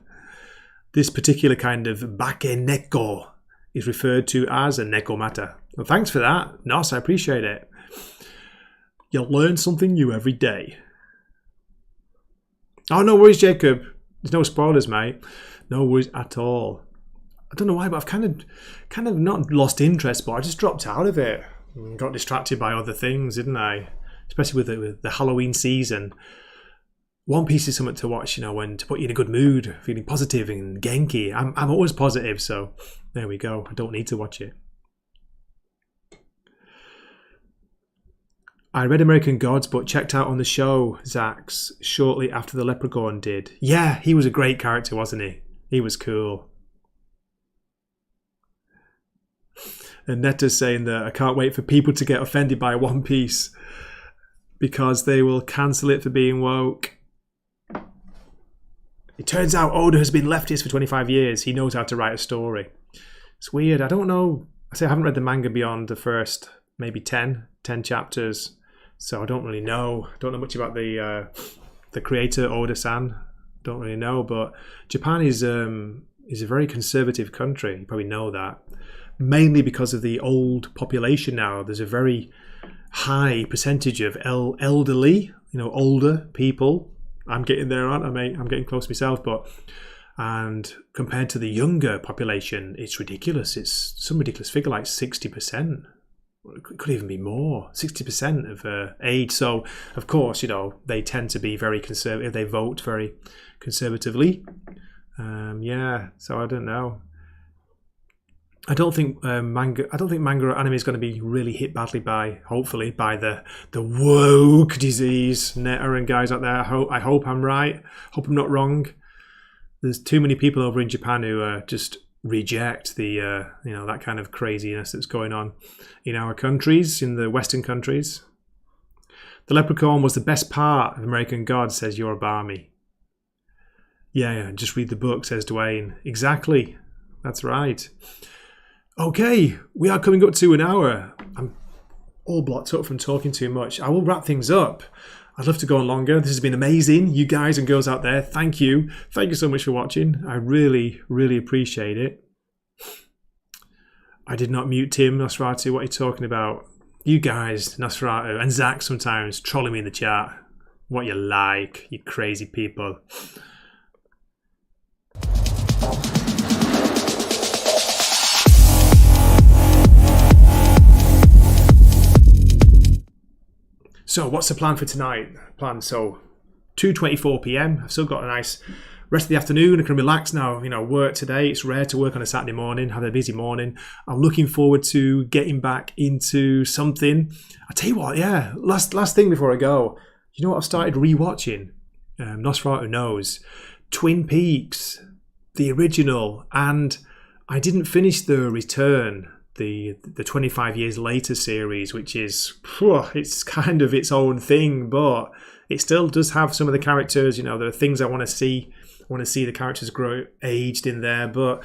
This particular kind of bakeneko is referred to as a nekomata. Well, thanks for that, Nos, I appreciate it. You'll learn something new every day. Oh, no worries, Jacob. There's no spoilers, mate. No worries at all. I don't know why, but I've kind of not lost interest, but I just dropped out of it. Got distracted by other things, didn't I? Especially with the Halloween season. One Piece is something to watch, when to put you in a good mood, feeling positive and genki. I'm always positive, so there we go. I don't need to watch it. I read American Gods, but checked out on the show, Zax, shortly after the Leprechaun did. Yeah, he was a great character, wasn't he? He was cool. And Netta's saying that I can't wait for people to get offended by One Piece because they will cancel it for being woke. It turns out Oda has been leftist for 25 years. He knows how to write a story. It's weird. I don't know. I haven't read the manga beyond the first maybe 10 chapters. So I don't really know. Don't know much about the creator, Oda-san. Don't really know. But Japan is a very conservative country. You probably know that. Mainly because of the old population now. There's a very high percentage of elderly, older people. I'm getting there, aren't I, mate? I'm getting close myself, and compared to the younger population, it's ridiculous. It's some ridiculous figure, like 60%. It could even be more, 60% of age. So, of course, they tend to be very conservative. They vote very conservatively. So I don't know. I don't think manga or anime is going to be really hit badly hopefully by the woke disease. Netta and guys out there, I hope I'm right. Hope I'm not wrong. There's too many people over in Japan who just reject the that kind of craziness that's going on in our countries, in the Western countries. The Leprechaun was the best part of American Gods, says Yorubami. Yeah, just read the book, says Dwayne. Exactly. That's right. Okay, we are coming up to an hour. I'm all blocked up from talking too much. I will wrap things up. I'd love to go on longer. This has been amazing. You guys and girls out there, thank you. Thank you so much for watching. I really, really appreciate it. I did not mute Tim, Nosferatu. What are you talking about? You guys, Nosferatu, and Zach sometimes trolling me in the chat. What you like, you crazy people. So what's the plan for tonight? So 2:24 p.m. I've still got a nice rest of the afternoon. I can relax now. Work today. It's rare to work on a Saturday morning, have a busy morning. I'm looking forward to getting back into something. I tell you what, yeah. Last thing before I go. You know what I've started rewatching? Nosferatu knows. Twin Peaks, the original, and I didn't finish The Return. the 25 years later series, which is it's kind of its own thing, but it still does have some of the characters. You know, there are things I want to see. I want to see the characters grow aged in there, but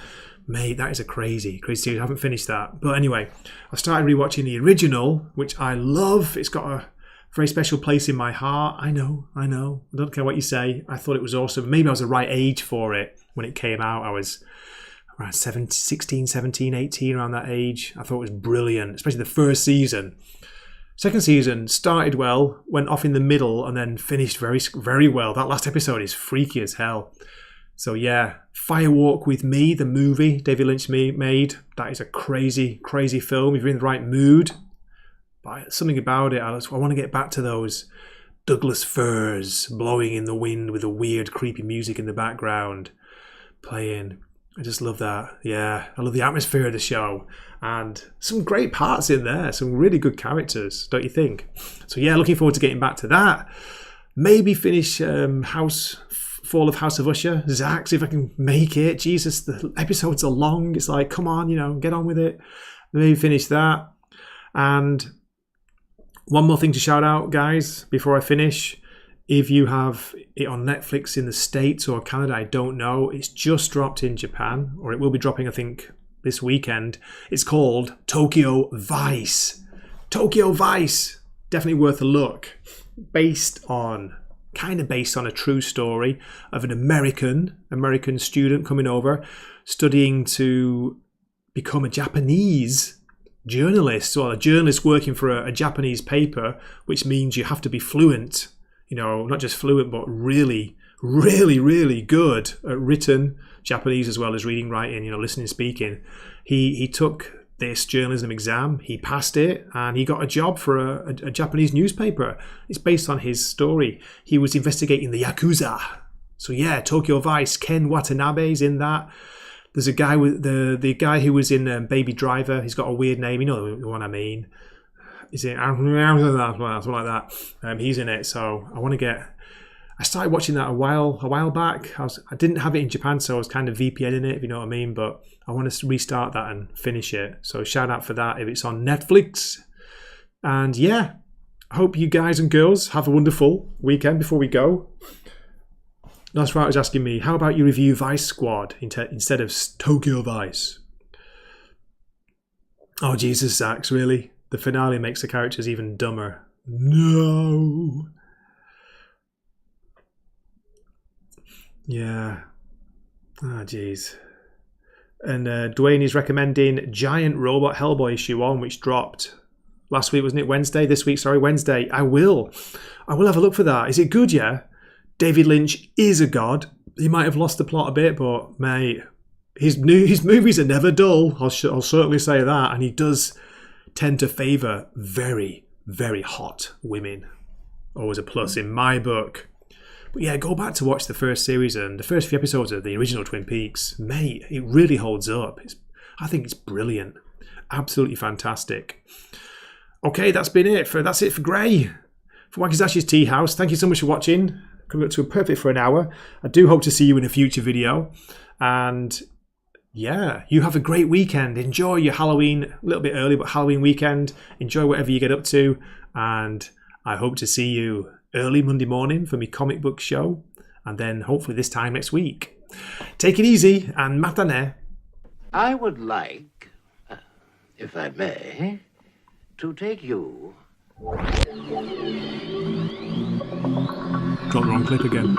mate, that is a crazy series. I haven't finished that, but anyway, I started rewatching the original, which I love. It's got a very special place in my heart. I know. I don't care what you say. I thought it was awesome. Maybe I was the right age for it when it came out. I was around 16, 17, 18, around that age. I thought it was brilliant, especially the first season. Second season started well, went off in the middle, and then finished very, very well. That last episode is freaky as hell. So yeah, Firewalk with Me, the movie David Lynch made. That is a crazy, crazy film. If you're in the right mood, but something about it, I want to get back to those Douglas firs blowing in the wind with the weird, creepy music in the background playing. I just love that. Yeah, I love the atmosphere of the show. And some great parts in there. Some really good characters, don't you think? So yeah, looking forward to getting back to that. Maybe finish Fall of House of Usher. Zach, see if I can make it. Jesus, the episodes are long. It's like, come on, get on with it. Maybe finish that. And one more thing to shout out, guys, before I finish. If you have it on Netflix in the States or Canada, I don't know. It's just dropped in Japan, or it will be dropping, I think, this weekend. It's called Tokyo Vice. Tokyo Vice. Definitely worth a look. Based on a true story of an American student coming over, studying to become a Japanese journalist, or a journalist working for a Japanese paper, which means you have to be fluent. Not just fluent, but really, really, really good at written Japanese as well as reading, writing, listening, speaking. He took this journalism exam, he passed it, and he got a job for a Japanese newspaper. It's based on his story. He was investigating the Yakuza. So yeah, Tokyo Vice, Ken Watanabe's in that. There's a guy with the guy who was in Baby Driver. He's got a weird name, you know the one I mean. Is it something like that? He's in it, so I started watching that a while back. I didn't have it in Japan, so I was kind of VPNing it, if you know what I mean. But I want to restart that and finish it. So shout out for that if it's on Netflix. And yeah, I hope you guys and girls have a wonderful weekend before we go. Nosferatu was asking me, how about you review Vice Squad instead of Tokyo Vice? Oh Jesus, Zax, really? The finale makes the characters even dumber. No. Yeah. Ah, jeez. And Dwayne is recommending Giant Robot Hellboy issue 1, which dropped last week, wasn't it? Wednesday? This week, sorry, Wednesday. I will have a look for that. Is it good, yeah? David Lynch is a god. He might have lost the plot a bit, but mate, his movies are never dull. I'll certainly say that. And he does tend to favour very, very hot women. Always a plus in my book. But yeah, go back to watch the first series and the first few episodes of the original Twin Peaks. Mate, it really holds up. I think it's brilliant. Absolutely fantastic. Okay, that's it for Grey. For Wakizashi's Teahouse, thank you so much for watching. Coming up to a perfect for an hour. I do hope to see you in a future video. And yeah, you have a great weekend. Enjoy your Halloween, a little bit early, but Halloween weekend. Enjoy whatever you get up to. And I hope to see you early Monday morning for my comic book show. And then hopefully this time next week. Take it easy and matane. I would like, if I may, to take you... Got the wrong clip again.